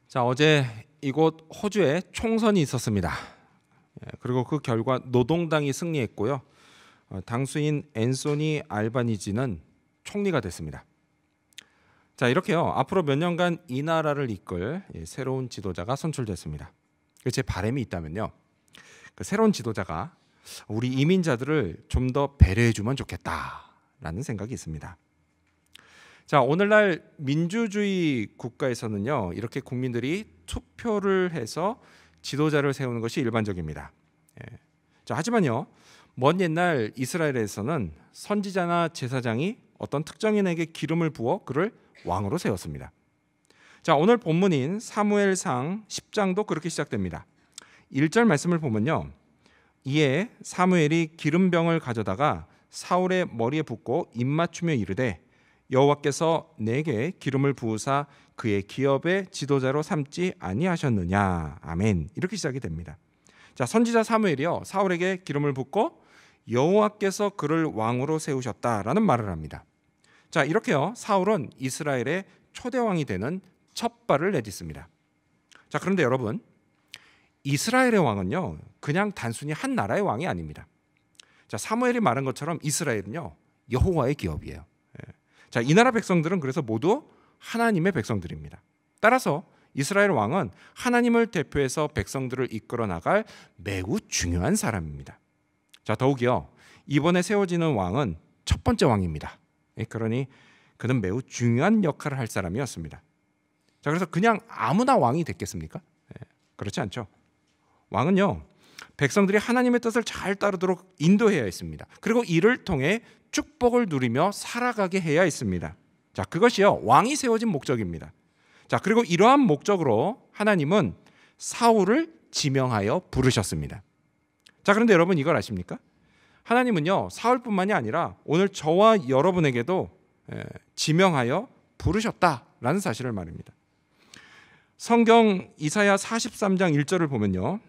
자, 어제 이곳 호주에 총선이 있었습니다. 그리고 그 결과 노동당이 승리했고요. 당수인 앤소니 알바니지는 총리가 됐습니다. 자, 이렇게요. 앞으로 몇 년간 이 나라를 이끌 새로운 지도자가 선출됐습니다. 제 바람이 있다면요. 그 새로운 지도자가 우리 이민자들을 좀 더 배려해주면 좋겠다라는 생각이 있습니다. 자, 오늘날 민주주의 국가에서는요, 이렇게 국민들이 투표를 해서 지도자를 세우는 것이 일반적입니다. 자, 하지만요, 먼 옛날 이스라엘에서는 선지자나 제사장이 어떤 특정인에게 기름을 부어 그를 왕으로 세웠습니다. 자, 오늘 본문인 사무엘상 10장도 그렇게 시작됩니다. 1절 말씀을 보면요, 이에 사무엘이 기름병을 가져다가 사울의 머리에 붓고 입맞추며 이르되 여호와께서 내게 기름을 부으사 그의 기업의 지도자로 삼지 아니하셨느냐. 아멘. 이렇게 시작이 됩니다. 자, 선지자 사무엘이요, 사울에게 기름을 붓고 여호와께서 그를 왕으로 세우셨다라는 말을 합니다. 자, 이렇게요, 사울은 이스라엘의 초대 왕이 되는 첫 발을 내딛습니다. 자, 그런데 여러분, 이스라엘의 왕은요, 그냥 단순히 한 나라의 왕이 아닙니다. 자, 사무엘이 말한 것처럼 이스라엘은요, 여호와의 기업이에요. 자, 이 나라 백성들은 그래서 모두 하나님의 백성들입니다. 따라서 이스라엘 왕은 하나님을 대표해서 백성들을 이끌어 나갈 매우 중요한 사람입니다. 자, 더욱이요, 이번에 세워지는 왕은 첫 번째 왕입니다. 그러니 그는 매우 중요한 역할을 할 사람이었습니다. 자, 그래서 그냥 아무나 왕이 됐겠습니까? 그렇지 않죠. 왕은요, 백성들이 하나님의 뜻을 잘 따르도록 인도해야 했습니다. 그리고 이를 통해 축복을 누리며 살아가게 해야 했습니다. 자, 그것이요, 왕이 세워진 목적입니다. 자, 그리고 이러한 목적으로 하나님은 사울을 지명하여 부르셨습니다. 자, 그런데 여러분 이걸 아십니까? 하나님은요, 사울뿐만이 아니라 오늘 저와 여러분에게도 지명하여 부르셨다라는 사실을 말합니다. 성경 이사야 43장 1절을 보면요,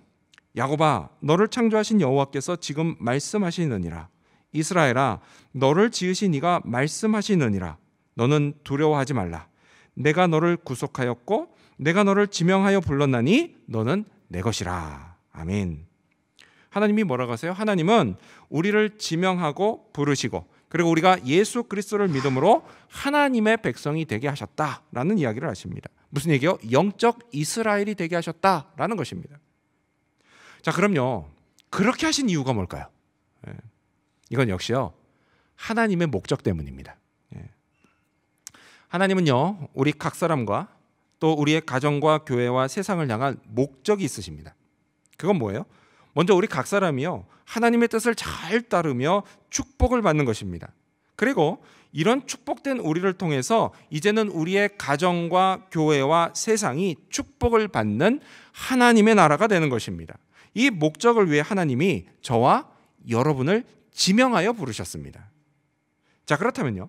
야곱아, 너를 창조하신 여호와께서 지금 말씀하시느니라. 이스라엘아, 너를 지으신 이가 말씀하시느니라. 너는 두려워하지 말라. 내가 너를 구속하였고 내가 너를 지명하여 불렀나니 너는 내 것이라. 아멘. 하나님이 뭐라고 하세요? 하나님은 우리를 지명하고 부르시고 그리고 우리가 예수 그리스도를 믿음으로 하나님의 백성이 되게 하셨다라는 이야기를 하십니다. 무슨 얘기요? 영적 이스라엘이 되게 하셨다라는 것입니다. 자, 그럼요, 그렇게 하신 이유가 뭘까요? 이건 역시요, 하나님의 목적 때문입니다. 하나님은요, 우리 각 사람과 또 우리의 가정과 교회와 세상을 향한 목적이 있으십니다. 그건 뭐예요? 먼저 우리 각 사람이요, 하나님의 뜻을 잘 따르며 축복을 받는 것입니다. 그리고 이런 축복된 우리를 통해서 이제는 우리의 가정과 교회와 세상이 축복을 받는 하나님의 나라가 되는 것입니다. 이 목적을 위해 하나님이 저와 여러분을 지명하여 부르셨습니다. 자, 그렇다면요,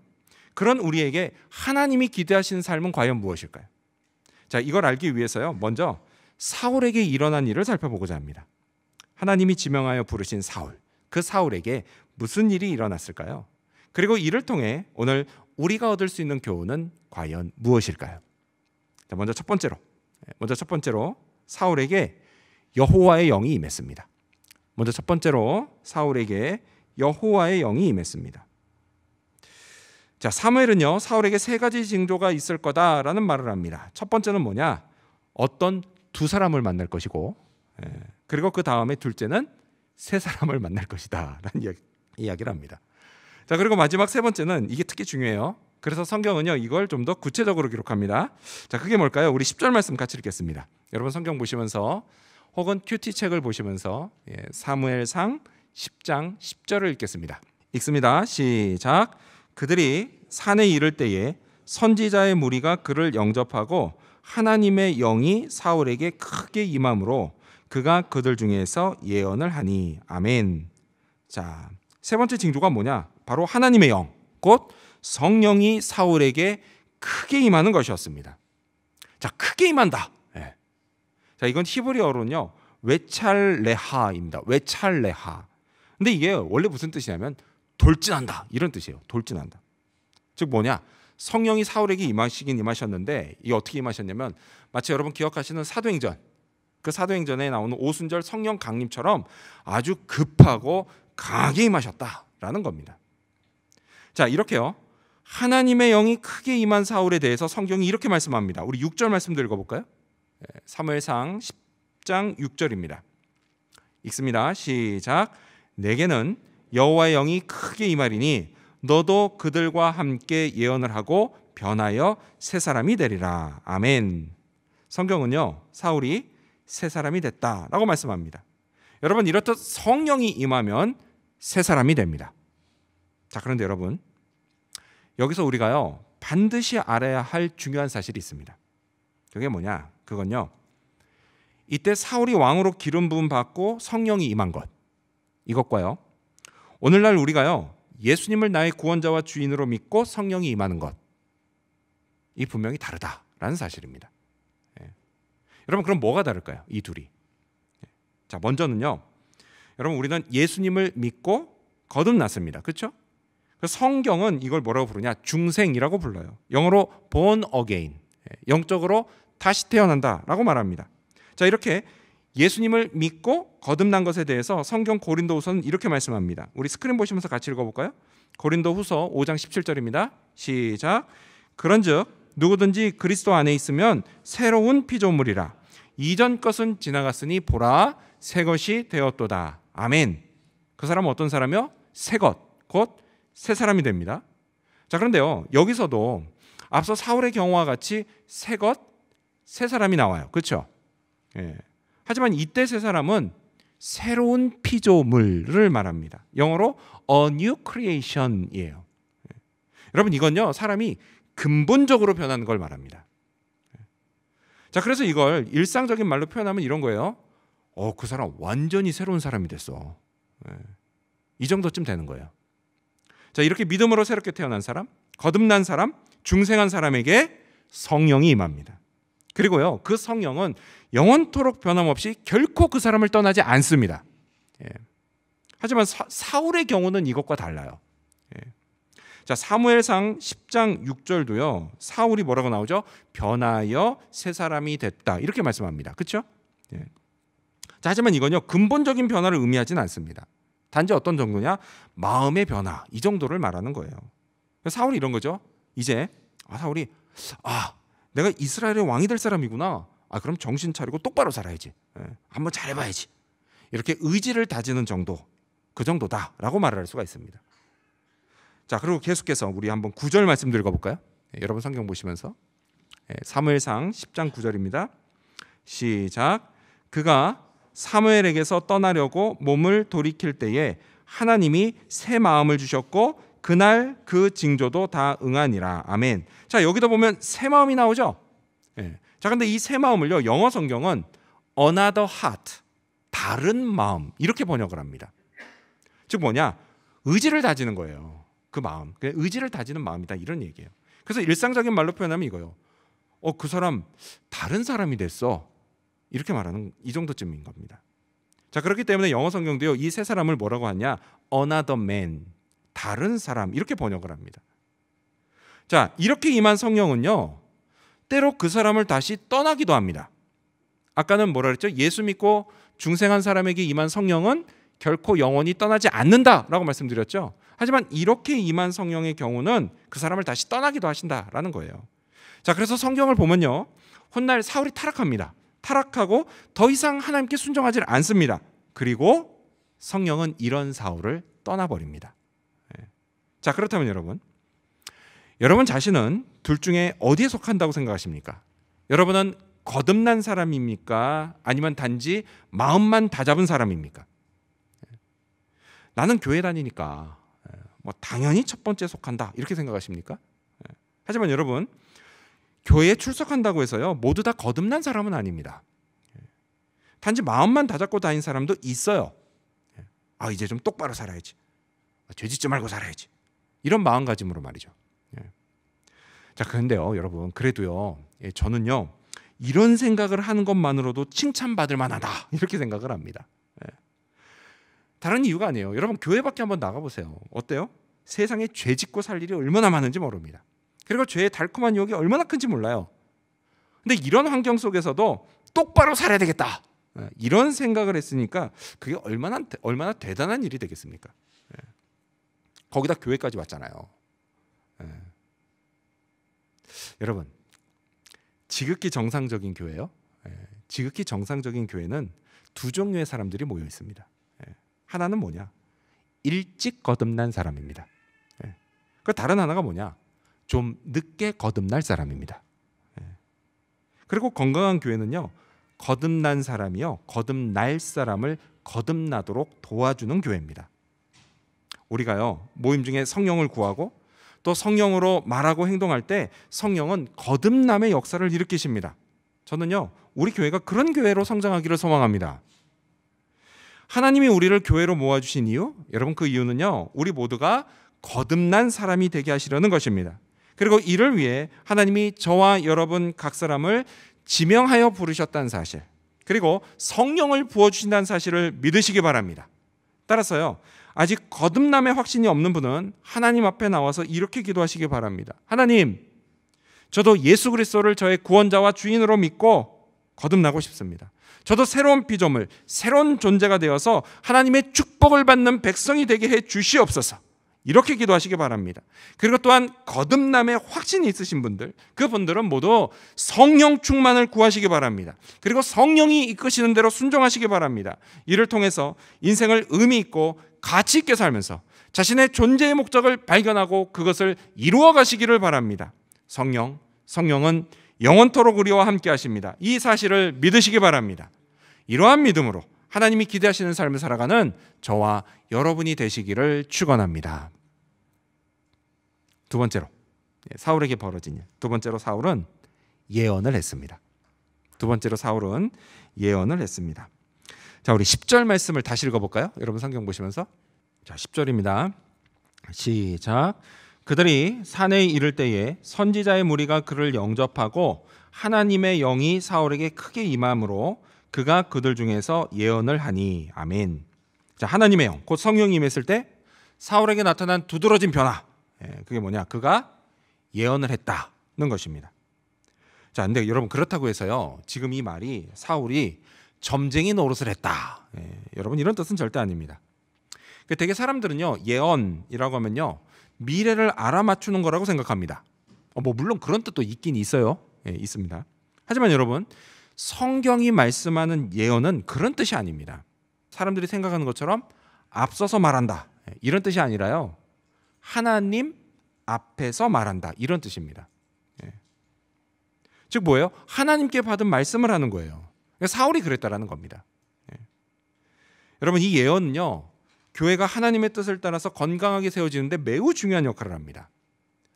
그런 우리에게 하나님이 기대하시는 삶은 과연 무엇일까요? 자, 이걸 알기 위해서요, 먼저 사울에게 일어난 일을 살펴보고자 합니다. 하나님이 지명하여 부르신 사울, 그 사울에게 무슨 일이 일어났을까요? 그리고 이를 통해 오늘 우리가 얻을 수 있는 교훈은 과연 무엇일까요? 자, 먼저 첫 번째로 사울에게 여호와의 영이 임했습니다. 먼저 첫 번째로 사울에게 여호와의 영이 임했습니다. 자, 사무엘은요, 사울에게 세 가지 징조가 있을 거다라는 말을 합니다. 첫 번째는 뭐냐? 어떤 두 사람을 만날 것이고, 그리고 그 다음에 둘째는 세 사람을 만날 것이다 라는 이야기를 합니다. 자, 그리고 마지막 세 번째는 이게 특히 중요해요. 그래서 성경은요, 이걸 좀 더 구체적으로 기록합니다. 자, 그게 뭘까요? 우리 10절 말씀 같이 읽겠습니다. 여러분 성경 보시면서 혹은 큐티 책을 보시면서 사무엘상 10장 10절을 읽겠습니다. 읽습니다. 시작. 그들이 산에 이를 때에 선지자의 무리가 그를 영접하고 하나님의 영이 사울에게 크게 임함으로 그가 그들 중에서 예언을 하니. 아멘. 자, 세 번째 징조가 뭐냐? 바로 하나님의 영, 곧 성령이 사울에게 크게 임하는 것이었습니다. 자, 크게 임한다. 자, 이건 히브리어로는요, 웨찰레하입니다. 웨찰레하. 근데 이게 원래 무슨 뜻이냐면 돌진한다, 이런 뜻이에요. 돌진한다. 즉 뭐냐? 성령이 사울에게 임하시긴 임하셨는데 이게 어떻게 임하셨냐면 마치 여러분 기억하시는 사도행전, 그 사도행전에 나오는 오순절 성령 강림처럼 아주 급하고 강하게 임하셨다라는 겁니다. 자, 이렇게요. 하나님의 영이 크게 임한 사울에 대해서 성경이 이렇게 말씀합니다. 우리 6절 말씀도 읽어볼까요? 사무엘상 10장 6절입니다. 읽습니다. 시작. 내게는 여호와의 영이 크게 임하리니 너도 그들과 함께 예언을 하고 변하여 새 사람이 되리라. 아멘. 성경은요, 사울이 새 사람이 됐다라고 말씀합니다. 여러분, 이렇듯 성령이 임하면 새 사람이 됩니다. 자, 그런데 여러분, 여기서 우리가요 반드시 알아야 할 중요한 사실이 있습니다. 그게 뭐냐? 그건요, 이때 사울이 왕으로 기름 부음 받고 성령이 임한 것, 이것과요 오늘날 우리가요 예수님을 나의 구원자와 주인으로 믿고 성령이 임하는 것, 이 분명히 다르다라는 사실입니다. 여러분, 그럼 뭐가 다를까요? 이 둘이. 자, 먼저는요, 여러분, 우리는 예수님을 믿고 거듭났습니다. 그렇죠? 성경은 이걸 뭐라고 부르냐? 중생이라고 불러요. 영어로 born again, 영적으로 다시 태어난다라고 말합니다. 자, 이렇게 예수님을 믿고 거듭난 것에 대해서 성경 고린도후서는 이렇게 말씀합니다. 우리 스크린 보시면서 같이 읽어볼까요? 고린도후서 5장 17절입니다. 시작. 그런즉 누구든지 그리스도 안에 있으면 새로운 피조물이라. 이전 것은 지나갔으니 보라 새 것이 되었도다. 아멘. 그 사람은 어떤 사람이요? 새 것, 곧 새 사람이 됩니다. 자, 그런데요, 여기서도 앞서 사울의 경우와 같이 새 것, 새 사람이 나와요. 그렇죠? 예. 하지만 이때 새 사람은 새로운 피조물을 말합니다. 영어로 a new creation이에요. 예. 여러분, 이건요 사람이 근본적으로 변하는 걸 말합니다. 자, 그래서 이걸 일상적인 말로 표현하면 이런 거예요. 그 사람 완전히 새로운 사람이 됐어. 예. 이 정도쯤 되는 거예요. 자, 이렇게 믿음으로 새롭게 태어난 사람, 거듭난 사람, 중생한 사람에게 성령이 임합니다. 그리고요, 그 성령은 영원토록 변함없이 결코 그 사람을 떠나지 않습니다. 예. 하지만 사울의 경우는 이것과 달라요. 예. 자, 사무엘상 10장 6절도요 사울이 뭐라고 나오죠? 변하여 새 사람이 됐다, 이렇게 말씀합니다. 그렇죠? 예. 자, 하지만 이건요 근본적인 변화를 의미하지는 않습니다. 단지 어떤 정도냐? 마음의 변화, 이 정도를 말하는 거예요. 사울이 이런 거죠. 이제 사울이 내가 이스라엘의 왕이 될 사람이구나. 그럼 정신 차리고 똑바로 살아야지. 한번 잘해봐야지. 이렇게 의지를 다지는 정도, 그 정도다라고 말을 할 수가 있습니다. 자, 그리고 계속해서 우리 한번 9절 말씀 읽어볼까요? 여러분 성경 보시면서 사무엘상 10장 9절입니다. 시작. 그가 사무엘에게서 떠나려고 몸을 돌이킬 때에 하나님이 새 마음을 주셨고 그날 그 징조도 다 응하니라. 아멘. 자, 여기도 보면 새 마음이 나오죠. 예. 자, 근데 이 새 마음을요 영어 성경은 another heart, 다른 마음, 이렇게 번역을 합니다. 즉 뭐냐? 의지를 다지는 거예요. 그 마음, 의지를 다지는 마음이다, 이런 얘기예요. 그래서 일상적인 말로 표현하면 이거예요. 그 사람 다른 사람이 됐어, 이렇게 말하는, 이 정도쯤인 겁니다. 자, 그렇기 때문에 영어 성경도요 이 세 사람을 뭐라고 하냐? another man, 다른 사람, 이렇게 번역을 합니다. 자, 이렇게 임한 성령은요 때로 그 사람을 다시 떠나기도 합니다. 아까는 뭐라 그랬죠? 예수 믿고 중생한 사람에게 임한 성령은 결코 영원히 떠나지 않는다라고 말씀드렸죠. 하지만 이렇게 임한 성령의 경우는 그 사람을 다시 떠나기도 하신다라는 거예요. 자, 그래서 성경을 보면요 훗날 사울이 타락합니다. 타락하고 더 이상 하나님께 순종하지 않습니다. 그리고 성령은 이런 사울을 떠나버립니다. 자, 그렇다면 여러분 자신은 둘 중에 어디에 속한다고 생각하십니까? 여러분은 거듭난 사람입니까? 아니면 단지 마음만 다잡은 사람입니까? 나는 교회 다니니까 당연히 첫 번째 속한다, 이렇게 생각하십니까? 하지만 여러분, 교회에 출석한다고 해서요 모두 다 거듭난 사람은 아닙니다. 단지 마음만 다잡고 다닌 사람도 있어요. 이제 좀 똑바로 살아야지, 죄짓지 말고 살아야지, 이런 마음가짐으로 말이죠. 자, 그런데요 여러분, 그래도요 저는요 이런 생각을 하는 것만으로도 칭찬받을 만하다, 이렇게 생각을 합니다. 다른 이유가 아니에요. 여러분, 교회 밖에 한번 나가보세요. 어때요? 세상에 죄 짓고 살 일이 얼마나 많은지 모릅니다. 그리고 죄의 달콤한 유혹이 얼마나 큰지 몰라요. 근데 이런 환경 속에서도 똑바로 살아야 되겠다, 이런 생각을 했으니까 그게 얼마나 대단한 일이 되겠습니까? 거기다 교회까지 왔잖아요. 여러분, 지극히 정상적인 교회요. 지극히 정상적인 교회는 두 종류의 사람들이 모여 있습니다. 하나는 뭐냐? 일찍 거듭난 사람입니다. 그 다른 하나가 뭐냐? 좀 늦게 거듭날 사람입니다. 그리고 건강한 교회는요, 거듭난 사람이요, 거듭날 사람을 거듭나도록 도와주는 교회입니다. 우리가요, 모임 중에 성령을 구하고 또 성령으로 말하고 행동할 때 성령은 거듭남의 역사를 일으키십니다. 저는요, 우리 교회가 그런 교회로 성장하기를 소망합니다. 하나님이 우리를 교회로 모아주신 이유, 여러분, 그 이유는요, 우리 모두가 거듭난 사람이 되게 하시려는 것입니다. 그리고 이를 위해 하나님이 저와 여러분 각 사람을 지명하여 부르셨다는 사실, 그리고 성령을 부어주신다는 사실을 믿으시기 바랍니다. 따라서요, 아직 거듭남의 확신이 없는 분은 하나님 앞에 나와서 이렇게 기도하시기 바랍니다. 하나님, 저도 예수 그리스도를 저의 구원자와 주인으로 믿고 거듭나고 싶습니다. 저도 새로운 피조물, 새로운 존재가 되어서 하나님의 축복을 받는 백성이 되게 해 주시옵소서. 이렇게 기도하시기 바랍니다. 그리고 또한 거듭남의 확신이 있으신 분들, 그분들은 모두 성령 충만을 구하시기 바랍니다. 그리고 성령이 이끄시는 대로 순종하시기 바랍니다. 이를 통해서 인생을 의미 있고 가치 있게 살면서 자신의 존재의 목적을 발견하고 그것을 이루어 가시기를 바랍니다. 성령은 영원토록 우리와 함께 하십니다. 이 사실을 믿으시기 바랍니다. 이러한 믿음으로 하나님이 기대하시는 삶을 살아가는 저와 여러분이 되시기를 축원합니다. 두 번째로, 사울에게 벌어진 일. 두 번째로 사울은 예언을 했습니다. 자, 우리 10절 말씀을 다시 읽어볼까요? 여러분 성경 보시면서. 자, 10절입니다. 시작. 그들이 산에 이를 때에 선지자의 무리가 그를 영접하고 하나님의 영이 사울에게 크게 임함으로 그가 그들 중에서 예언을 하니. 아멘. 자, 하나님의 영, 곧 성령이 임했을 때 사울에게 나타난 두드러진 변화, 그게 뭐냐? 그가 예언을 했다는 것입니다. 자, 근데 여러분, 그렇다고 해서요, 지금 이 말이 사울이 점쟁이 노릇을 했다, 여러분, 이런 뜻은 절대 아닙니다. 되게 사람들은요, 예언이라고 하면요, 미래를 알아맞추는 거라고 생각합니다. 물론 그런 뜻도 있긴 있어요. 있습니다. 하지만 여러분, 성경이 말씀하는 예언은 그런 뜻이 아닙니다. 사람들이 생각하는 것처럼 앞서서 말한다, 이런 뜻이 아니라요, 하나님 앞에서 말한다, 이런 뜻입니다. 즉 뭐예요? 하나님께 받은 말씀을 하는 거예요. 사울이 그랬다라는 겁니다. 여러분, 이 예언은요, 교회가 하나님의 뜻을 따라서 건강하게 세워지는데 매우 중요한 역할을 합니다.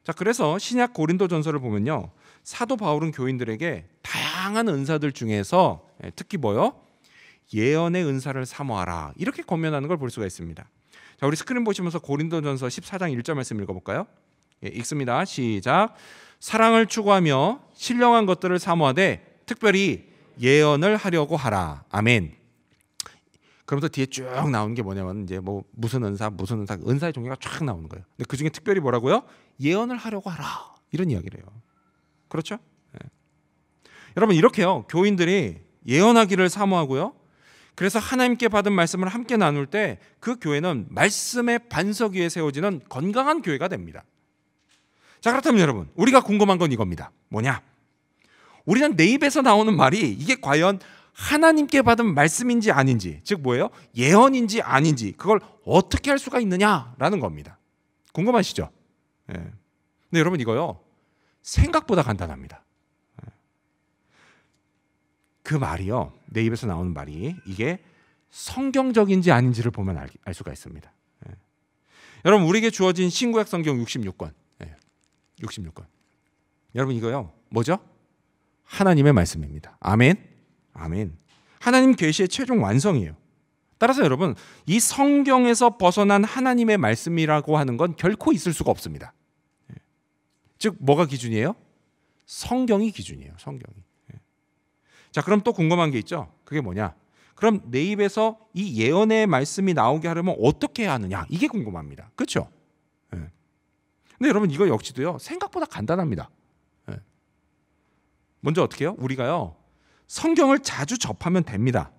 자, 그래서 신약 고린도전서를 보면요, 사도 바울은 교인들에게 다양한 은사들 중에서 특히 뭐요? 예언의 은사를 사모하라, 이렇게 권면하는 걸 볼 수가 있습니다. 자, 우리 스크린 보시면서 고린도전서 14장 1절 말씀 읽어볼까요? 읽습니다. 시작. 사랑을 추구하며 신령한 것들을 사모하되 특별히 예언을 하려고 하라. 아멘. 그러면서 뒤에 쭉 나오는 게 뭐냐면 이제 뭐 무슨 은사의 종류가 쫙 나오는 거예요. 근데 그 중에 특별히 뭐라고요? 예언을 하려고 하라, 이런 이야기를 해요. 그렇죠? 여러분, 이렇게요, 교인들이 예언하기를 사모하고요, 그래서 하나님께 받은 말씀을 함께 나눌 때 그 교회는 말씀의 반석 위에 세워지는 건강한 교회가 됩니다. 자, 그렇다면 여러분, 우리가 궁금한 건 이겁니다. 뭐냐? 우리는 내 입에서 나오는 말이 이게 과연 하나님께 받은 말씀인지 아닌지, 즉 뭐예요? 예언인지 아닌지, 그걸 어떻게 할 수가 있느냐라는 겁니다. 궁금하시죠? 근데 여러분, 이거요, 생각보다 간단합니다. 그 말이요, 내 입에서 나오는 말이 이게 성경적인지 아닌지를 보면 알 수가 있습니다. 여러분, 우리에게 주어진 신구약 성경 66권, 66권. 여러분, 이거요, 뭐죠? 하나님의 말씀입니다. 아멘. 아멘. 하나님 계시의 최종 완성이에요. 따라서 여러분, 이 성경에서 벗어난 하나님의 말씀이라고 하는 건 결코 있을 수가 없습니다. 즉 뭐가 기준이에요? 성경이 기준이에요. 성경이. 자, 그럼 또 궁금한 게 있죠. 그게 뭐냐? 그럼 내 입에서 이 예언의 말씀이 나오게 하려면 어떻게 해야 하느냐? 이게 궁금합니다. 그렇죠? 근데 여러분 이거 역시도요 생각보다 간단합니다. 예. 먼저 어떻게 해요? 우리가요 성경을 자주 접하면 됩니다.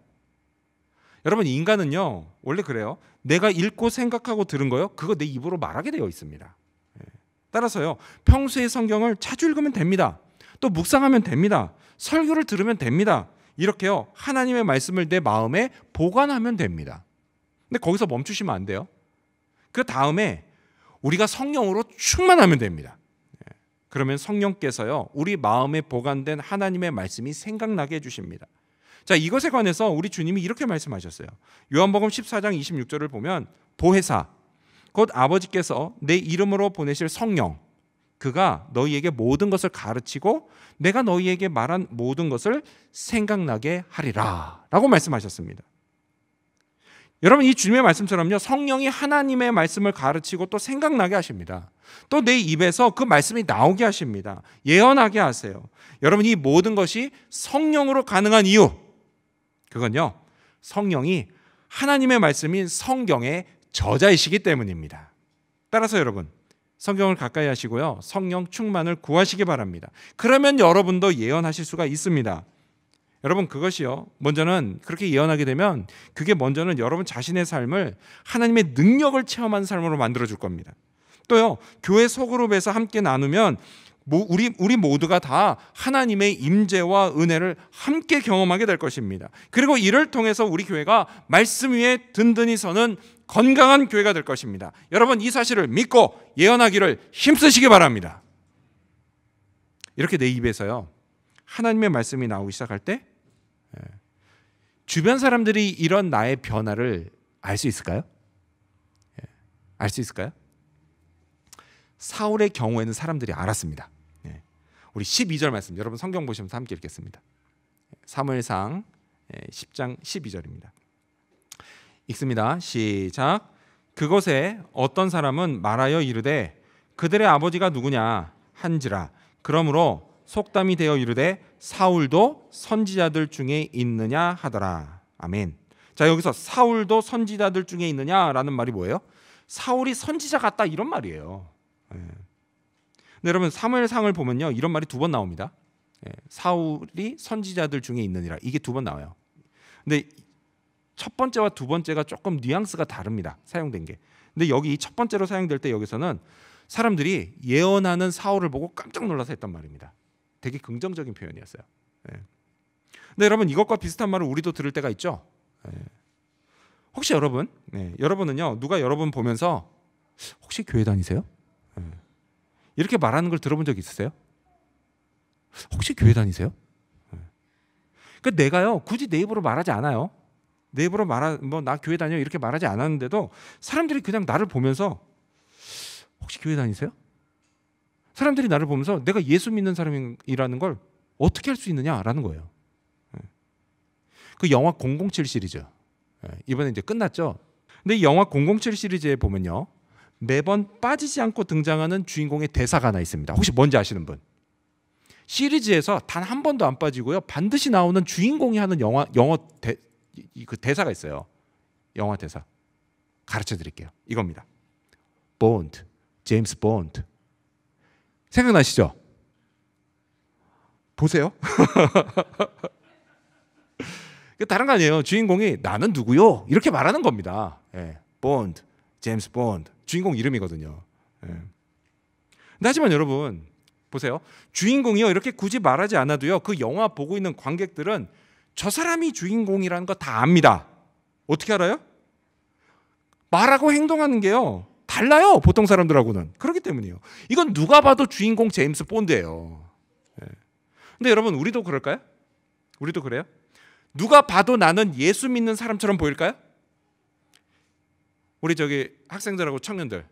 여러분 인간은요 원래 그래요. 내가 읽고 생각하고 들은 거요 그거 내 입으로 말하게 되어 있습니다. 예. 따라서요 평소에 성경을 자주 읽으면 됩니다. 또 묵상하면 됩니다. 설교를 들으면 됩니다. 이렇게요 하나님의 말씀을 내 마음에 보관하면 됩니다. 근데 거기서 멈추시면 안 돼요. 그 다음에 우리가 성령으로 충만하면 됩니다. 그러면 성령께서요 우리 마음에 보관된 하나님의 말씀이 생각나게 해주십니다. 자, 이것에 관해서 우리 주님이 이렇게 말씀하셨어요. 요한복음 14장 26절을 보면 보혜사 곧 아버지께서 내 이름으로 보내실 성령 그가 너희에게 모든 것을 가르치고 내가 너희에게 말한 모든 것을 생각나게 하리라 라고 말씀하셨습니다. 여러분 이 주님의 말씀처럼요 성령이 하나님의 말씀을 가르치고 또 생각나게 하십니다. 또 내 입에서 그 말씀이 나오게 하십니다. 예언하게 하세요. 여러분 이 모든 것이 성령으로 가능한 이유 그건요 성령이 하나님의 말씀인 성경의 저자이시기 때문입니다. 따라서 여러분 성경을 가까이 하시고요 성령 충만을 구하시기 바랍니다. 그러면 여러분도 예언하실 수가 있습니다. 여러분 그것이요 먼저는 그렇게 예언하게 되면 그게 먼저는 여러분 자신의 삶을 하나님의 능력을 체험하는 삶으로 만들어 줄 겁니다. 또요 교회 소그룹에서 함께 나누면 우리 모두가 다 하나님의 임재와 은혜를 함께 경험하게 될 것입니다. 그리고 이를 통해서 우리 교회가 말씀 위에 든든히 서는 건강한 교회가 될 것입니다. 여러분 이 사실을 믿고 예언하기를 힘쓰시기 바랍니다. 이렇게 내 입에서요 하나님의 말씀이 나오기 시작할 때 주변 사람들이 이런 나의 변화를 알 수 있을까요? 알 수 있을까요? 사울의 경우에는 사람들이 알았습니다. 우리 12절 말씀 여러분 성경 보시면서 함께 읽겠습니다. 사무엘상 10장 12절입니다. 읽습니다. 시작. 그곳에 어떤 사람은 말하여 이르되 그들의 아버지가 누구냐 한지라. 그러므로 속담이 되어 이르되 사울도 선지자들 중에 있느냐 하더라. 아멘. 자 여기서 사울도 선지자들 중에 있느냐라는 말이 뭐예요? 사울이 선지자 같다 이런 말이에요. 근데 여러분 사무엘상을 보면요 이런 말이 2번 나옵니다. 사울이 선지자들 중에 있느니라 이게 2번 나와요. 근데 첫 번째와 두 번째가 조금 뉘앙스가 다릅니다. 사용된 게. 근데 여기 첫 번째로 사용될 때 여기서는 사람들이 예언하는 사울을 보고 깜짝 놀라서 했단 말입니다. 되게 긍정적인 표현이었어요. 근데 여러분 이것과 비슷한 말을 우리도 들을 때가 있죠. 혹시 여러분은요 누가 여러분 보면서 혹시 교회 다니세요? 이렇게 말하는 걸 들어본 적 있으세요? 혹시 교회 다니세요? 그러니까 내가요 굳이 내 입으로 말하지 않아요. 내 입으로 나 교회 다녀 이렇게 말하지 않았는데도 사람들이 그냥 나를 보면서 혹시 교회 다니세요? 사람들이 나를 보면서 내가 예수 믿는 사람이라는 걸 어떻게 할 수 있느냐라는 거예요. 그 영화 007 시리즈 이번에 이제 끝났죠. 근데 이 영화 007 시리즈에 보면요 매번 빠지지 않고 등장하는 주인공의 대사가 하나 있습니다. 혹시 뭔지 아시는 분? 시리즈에서 단 한 번도 안 빠지고요 반드시 나오는 주인공이 하는 영어 그 대사가 있어요. 영화 대사 가르쳐 드릴게요. 이겁니다. 본드, 제임스 본드. 생각나시죠? 보세요. 다른 거 아니에요. 주인공이 나는 누구요? 이렇게 말하는 겁니다. 본드, 제임스 본드. 주인공 이름이거든요. 근데 하지만 여러분 보세요. 주인공이요 이렇게 굳이 말하지 않아도요 그 영화 보고 있는 관객들은 저 사람이 주인공이라는 거 다 압니다. 어떻게 알아요? 말하고 행동하는 게요 달라요 보통 사람들하고는. 그렇기 때문이에요. 이건 누가 봐도 주인공 제임스 본드예요. 근데 여러분 우리도 그럴까요? 우리도 그래요? 누가 봐도 나는 예수 믿는 사람처럼 보일까요? 우리 저기 학생들하고 청년들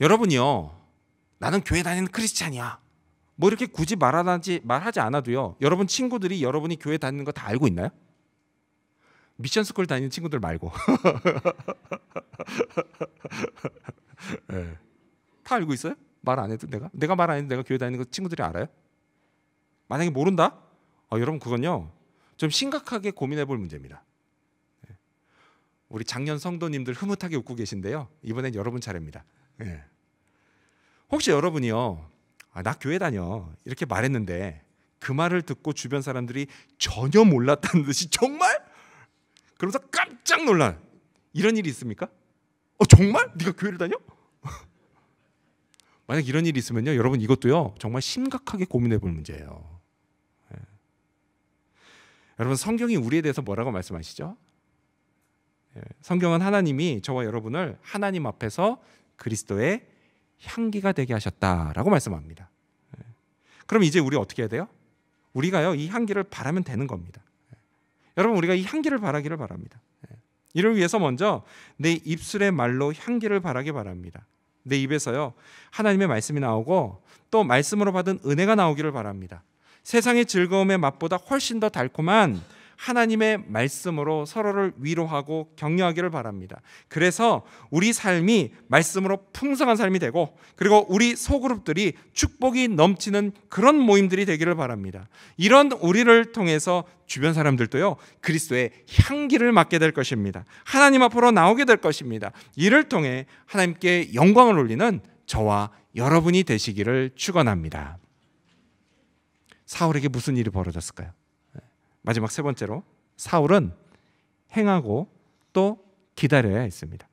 여러분이요 나는 교회 다니는 크리스찬이야 뭐 이렇게 굳이 말하지 않아도요 여러분 친구들이 여러분이 교회 다니는 거 다 알고 있나요? 미션스쿨 다니는 친구들 말고 다 알고 있어요? 말 안 해도 내가 말 안 해도 내가 교회 다니는 거 친구들이 알아요? 만약에 모른다? 여러분 그건요 좀 심각하게 고민해 볼 문제입니다. 우리 작년 성도님들 흐뭇하게 웃고 계신데요. 이번엔 여러분 차례입니다. 예. 혹시 여러분이요, 나 교회 다녀 이렇게 말했는데 그 말을 듣고 주변 사람들이 전혀 몰랐다는 듯이 정말? 그러면서 깜짝 놀란 이런 일이 있습니까? 정말? 네가 교회를 다녀? 만약 이런 일이 있으면요, 여러분 이것도요 정말 심각하게 고민해 볼 문제예요. 예. 여러분 성경이 우리에 대해서 뭐라고 말씀하시죠? 예. 성경은 하나님이 저와 여러분을 하나님 앞에서 그리스도의 향기가 되게 하셨다라고 말씀합니다. 예. 그럼 이제 우리 어떻게 해야 돼요? 우리가요 이 향기를 바라면 되는 겁니다. 예. 여러분 우리가 이 향기를 바라기를 바랍니다. 예. 이를 위해서 먼저 내 입술의 말로 향기를 바라기 바랍니다. 내 입에서요 하나님의 말씀이 나오고 또 말씀으로 받은 은혜가 나오기를 바랍니다. 세상의 즐거움의 맛보다 훨씬 더 달콤한 하나님의 말씀으로 서로를 위로하고 격려하기를 바랍니다. 그래서 우리 삶이 말씀으로 풍성한 삶이 되고 그리고 우리 소그룹들이 축복이 넘치는 그런 모임들이 되기를 바랍니다. 이런 우리를 통해서 주변 사람들도요 그리스도의 향기를 맡게 될 것입니다. 하나님 앞으로 나오게 될 것입니다. 이를 통해 하나님께 영광을 올리는 저와 여러분이 되시기를 축원합니다. 사울에게 무슨 일이 벌어졌을까요? 마지막 세 번째로 사울은 행하고 또 기다려야 했습니다.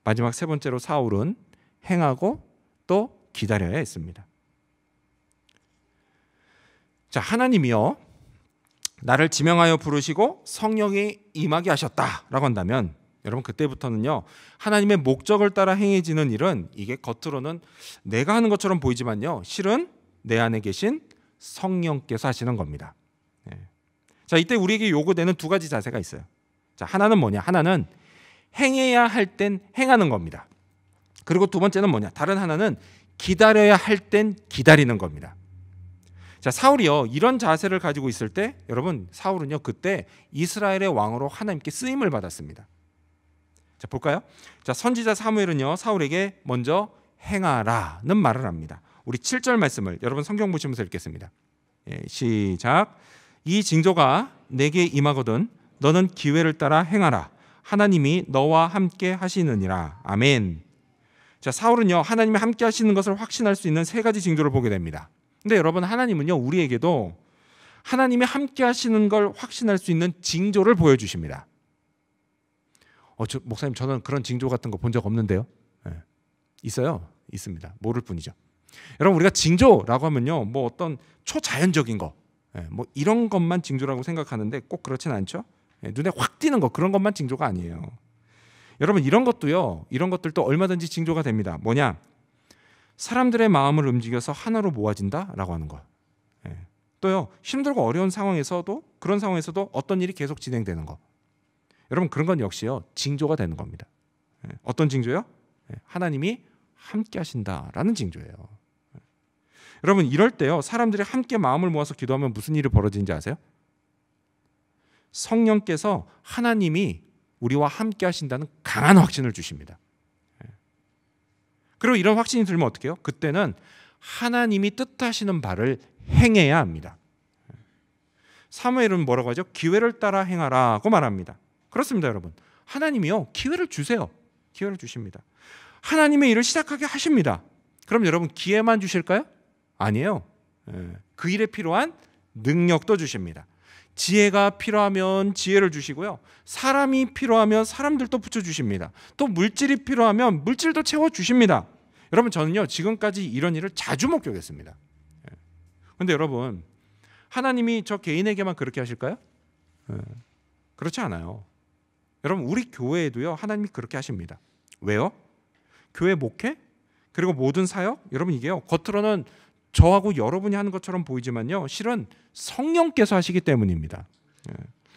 마지막 세 번째로 사울은 행하고 또 기다려야 했습니다. 자, 하나님이요 나를 지명하여 부르시고 성령이 임하게 하셨다라고 한다면 여러분 그때부터는요 하나님의 목적을 따라 행해지는 일은 이게 겉으로는 내가 하는 것처럼 보이지만요 실은 내 안에 계신 성령께서 하시는 겁니다. 자, 이때 우리에게 요구되는 두 가지 자세가 있어요. 자, 하나는 뭐냐? 하나는 행해야 할 땐 행하는 겁니다. 그리고 두 번째는 뭐냐? 다른 하나는 기다려야 할 땐 기다리는 겁니다. 자, 사울이요 이런 자세를 가지고 있을 때 여러분 사울은요 그때 이스라엘의 왕으로 하나님께 쓰임을 받았습니다. 자, 볼까요? 자, 선지자 사무엘은요 사울에게 먼저 행하라는 말을 합니다. 우리 7절 말씀을 여러분 성경 보시면서 읽겠습니다. 예, 시작. 이 징조가 내게 임하거든 너는 기회를 따라 행하라. 하나님이 너와 함께 하시느니라. 아멘. 자, 사울은요 하나님이 함께 하시는 것을 확신할 수 있는 세 가지 징조를 보게 됩니다. 근데 여러분 하나님은요 우리에게도 하나님이 함께 하시는 걸 확신할 수 있는 징조를 보여주십니다. 목사님 저는 그런 징조 같은 거 본 적 없는데요. 네. 있어요? 있습니다. 모를 뿐이죠. 여러분 우리가 징조라고 하면요 뭐 어떤 초자연적인 거 뭐 이런 것만 징조라고 생각하는데 꼭 그렇진 않죠. 눈에 확 띄는 거 그런 것만 징조가 아니에요. 여러분 이런 것도요 이런 것들도 얼마든지 징조가 됩니다. 뭐냐? 사람들의 마음을 움직여서 하나로 모아진다라고 하는 거. 또요 힘들고 어려운 상황에서도 그런 상황에서도 어떤 일이 계속 진행되는 거. 여러분 그런 건 역시요 징조가 되는 겁니다. 어떤 징조요? 하나님이 함께 하신다라는 징조예요. 여러분 이럴 때요 사람들이 함께 마음을 모아서 기도하면 무슨 일이 벌어지는지 아세요? 성령께서 하나님이 우리와 함께 하신다는 강한 확신을 주십니다. 그리고 이런 확신이 들면 어떻게 해요? 그때는 하나님이 뜻하시는 바를 행해야 합니다. 사무엘은 뭐라고 하죠? 기회를 따라 행하라고 말합니다. 그렇습니다 여러분. 하나님이요 기회를 주세요. 기회를 주십니다. 하나님의 일을 시작하게 하십니다. 그럼 여러분 기회만 주실까요? 아니에요. 그 일에 필요한 능력도 주십니다. 지혜가 필요하면 지혜를 주시고요. 사람이 필요하면 사람들도 붙여주십니다. 또 물질이 필요하면 물질도 채워주십니다. 여러분 저는요 지금까지 이런 일을 자주 목격했습니다. 그런데 여러분 하나님이 저 개인에게만 그렇게 하실까요? 그렇지 않아요. 여러분 우리 교회에도요 하나님이 그렇게 하십니다. 왜요? 교회 목회 그리고 모든 사역 여러분 이게요 겉으로는 저하고 여러분이 하는 것처럼 보이지만요 실은 성령께서 하시기 때문입니다.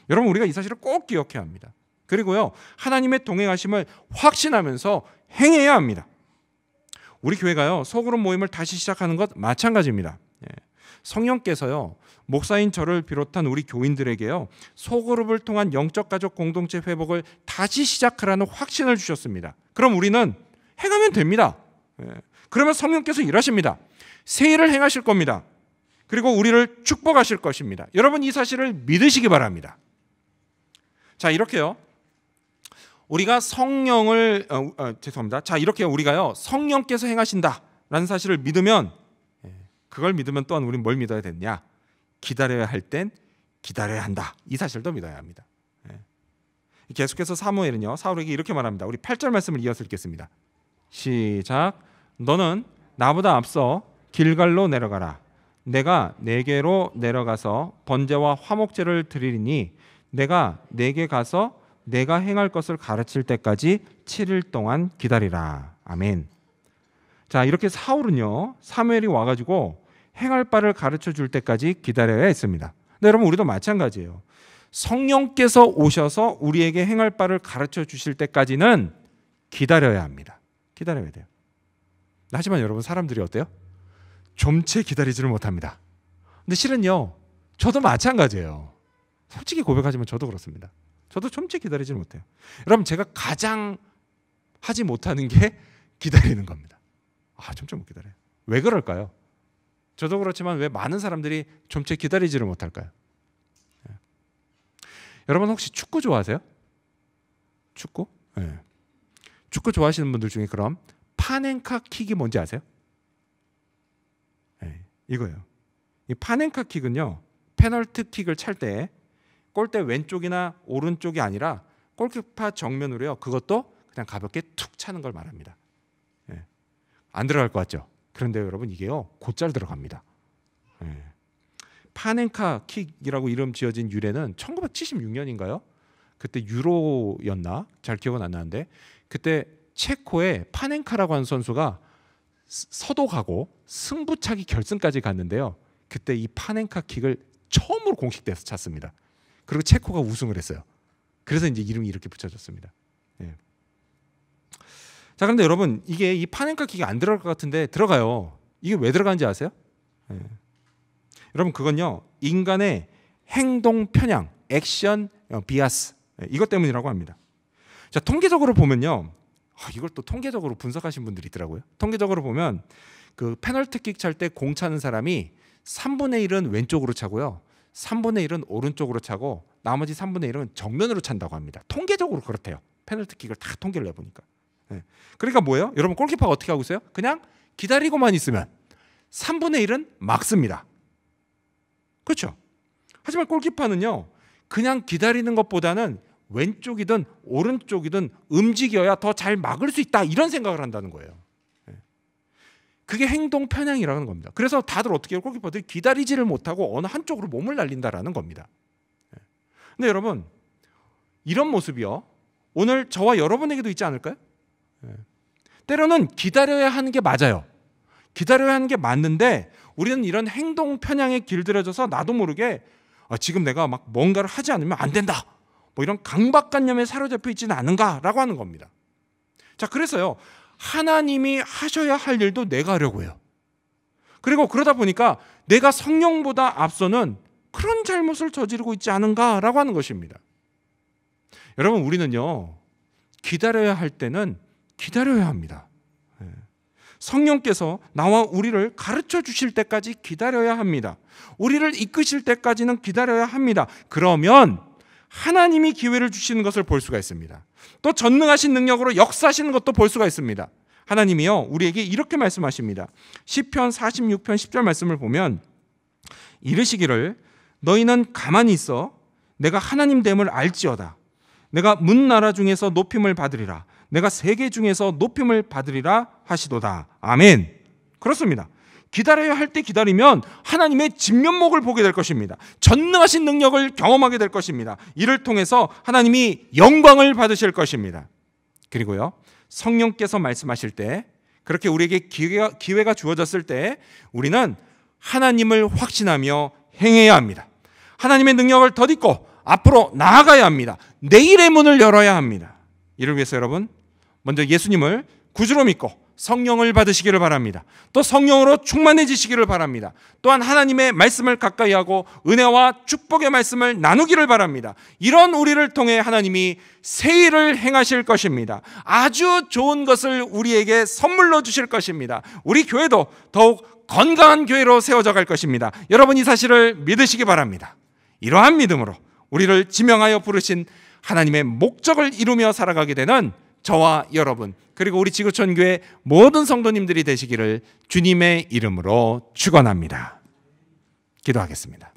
여러분 우리가 이 사실을 꼭 기억해야 합니다. 그리고요 하나님의 동행하심을 확신하면서 행해야 합니다. 우리 교회가요 소그룹 모임을 다시 시작하는 것 마찬가지입니다. 성령께서요 목사인 저를 비롯한 우리 교인들에게요 소그룹을 통한 영적 가족 공동체 회복을 다시 시작하라는 확신을 주셨습니다. 그럼 우리는 행하면 됩니다. 그러면 성령께서 일하십니다. 새 일을 행하실 겁니다. 그리고 우리를 축복하실 것입니다. 여러분 이 사실을 믿으시기 바랍니다. 자 이렇게요 우리가 성령을 죄송합니다. 자, 이렇게 우리가요 성령께서 행하신다라는 사실을 믿으면, 그걸 믿으면 또한 우리는 뭘 믿어야 되느냐? 기다려야 할 땐 기다려야 한다. 이 사실도 믿어야 합니다. 계속해서 사무엘은요 사울에게 이렇게 말합니다. 우리 8절 말씀을 이어서 읽겠습니다. 시작. 너는 나보다 앞서 길갈로 내려가라. 내가 네게로 내려가서 번제와 화목제를 드리리니 내가 네게 가서 내가 행할 것을 가르칠 때까지 7일 동안 기다리라. 아멘. 자, 이렇게 사울은요 사무엘이 와가지고 행할 바를 가르쳐 줄 때까지 기다려야 했습니다. 근데 여러분, 우리도 마찬가지예요. 성령께서 오셔서 우리에게 행할 바를 가르쳐 주실 때까지는 기다려야 합니다. 기다려야 돼요. 하지만 여러분, 사람들이 어때요? 좀채 기다리지를 못합니다. 근데 실은요 저도 마찬가지예요. 솔직히 고백하지만 저도 그렇습니다. 저도 좀채 기다리지를 못해요. 여러분, 제가 가장 하지 못하는 게 기다리는 겁니다. 좀채 못 기다려요. 왜 그럴까요? 저도 그렇지만 왜 많은 사람들이 좀채 기다리지를 못할까요? 여러분, 혹시 축구 좋아하세요? 축구? 네. 축구 좋아하시는 분들 중에 그럼 파넨카 킥이 뭔지 아세요? 네, 이거예요. 이 파넨카 킥은요 페널티 킥을 찰 때 골대 왼쪽이나 오른쪽이 아니라 골키퍼 정면으로요, 그것도 그냥 가볍게 툭 차는 걸 말합니다. 네. 안 들어갈 것 같죠? 그런데 여러분, 이게요 곧잘 들어갑니다. 네. 파넨카 킥이라고 이름 지어진 유래는 1976년인가요? 그때 유로였나? 잘 기억은 안 나는데 그때 체코의 파넨카라고 하는 선수가 서독하고 승부차기 결승까지 갔는데요. 그때 이 파넨카 킥을 처음으로 공식 대회에서 찼습니다. 그리고 체코가 우승을 했어요. 그래서 이제 이름이 이렇게 붙여졌습니다. 예. 자, 그런데 여러분, 이게 이 파넨카 킥이 안 들어갈 것 같은데 들어가요. 이게 왜 들어가는지 아세요? 예. 여러분, 그건요 인간의 행동 편향, 액션 비아스, 이것 때문이라고 합니다. 자, 통계적으로 보면요, 이걸 또 통계적으로 분석하신 분들이 있더라고요. 통계적으로 보면 그 페널티킥 찰 때 공 차는 사람이 3분의 1은 왼쪽으로 차고요, 3분의 1은 오른쪽으로 차고 나머지 3분의 1은 정면으로 찬다고 합니다. 통계적으로 그렇대요. 페널티킥을 다 통계를 내보니까. 그러니까 뭐예요? 여러분, 골키퍼가 어떻게 하고 있어요? 그냥 기다리고만 있으면 3분의 1은 막습니다. 그렇죠? 하지만 골키퍼는요 그냥 기다리는 것보다는 왼쪽이든 오른쪽이든 움직여야 더 잘 막을 수 있다, 이런 생각을 한다는 거예요. 그게 행동 편향이라는 겁니다. 그래서 다들 어떻게 해요? 골키퍼들이 기다리지를 못하고 어느 한쪽으로 몸을 날린다라는 겁니다. 근데 여러분, 이런 모습이요 오늘 저와 여러분에게도 있지 않을까요? 때로는 기다려야 하는 게 맞아요. 기다려야 하는 게 맞는데 우리는 이런 행동 편향에 길들여져서 나도 모르게 지금 내가 막 뭔가를 하지 않으면 안 된다, 뭐 이런 강박관념에 사로잡혀 있지는 않은가라고 하는 겁니다. 자, 그래서요 하나님이 하셔야 할 일도 내가 하려고 해요. 그리고 그러다 보니까 내가 성령보다 앞서는 그런 잘못을 저지르고 있지 않은가라고 하는 것입니다. 여러분, 우리는요 기다려야 할 때는 기다려야 합니다. 성령께서 나와 우리를 가르쳐 주실 때까지 기다려야 합니다. 우리를 이끄실 때까지는 기다려야 합니다. 그러면 하나님이 기회를 주시는 것을 볼 수가 있습니다. 또 전능하신 능력으로 역사하시는 것도 볼 수가 있습니다. 하나님이요 우리에게 이렇게 말씀하십니다. 시편 46편 10절 말씀을 보면 이르시기를 너희는 가만히 있어 내가 하나님 됨을 알지어다. 내가 문 나라 중에서 높임을 받으리라. 내가 세계 중에서 높임을 받으리라 하시도다. 아멘. 그렇습니다. 기다려야 할 때 기다리면 하나님의 진면목을 보게 될 것입니다. 전능하신 능력을 경험하게 될 것입니다. 이를 통해서 하나님이 영광을 받으실 것입니다. 그리고요 성령께서 말씀하실 때, 그렇게 우리에게 기회가 주어졌을 때 우리는 하나님을 확신하며 행해야 합니다. 하나님의 능력을 덧입고 앞으로 나아가야 합니다. 내일의 문을 열어야 합니다. 이를 위해서 여러분, 먼저 예수님을 구주로 믿고 성령을 받으시기를 바랍니다. 또 성령으로 충만해지시기를 바랍니다. 또한 하나님의 말씀을 가까이 하고 은혜와 축복의 말씀을 나누기를 바랍니다. 이런 우리를 통해 하나님이 새 일을 행하실 것입니다. 아주 좋은 것을 우리에게 선물로 주실 것입니다. 우리 교회도 더욱 건강한 교회로 세워져 갈 것입니다. 여러분, 이 사실을 믿으시기 바랍니다. 이러한 믿음으로 우리를 지명하여 부르신 하나님의 목적을 이루며 살아가게 되는 저와 여러분, 그리고 우리 지구촌 교회 모든 성도님들이 되시기를 주님의 이름으로 축원합니다. 기도하겠습니다.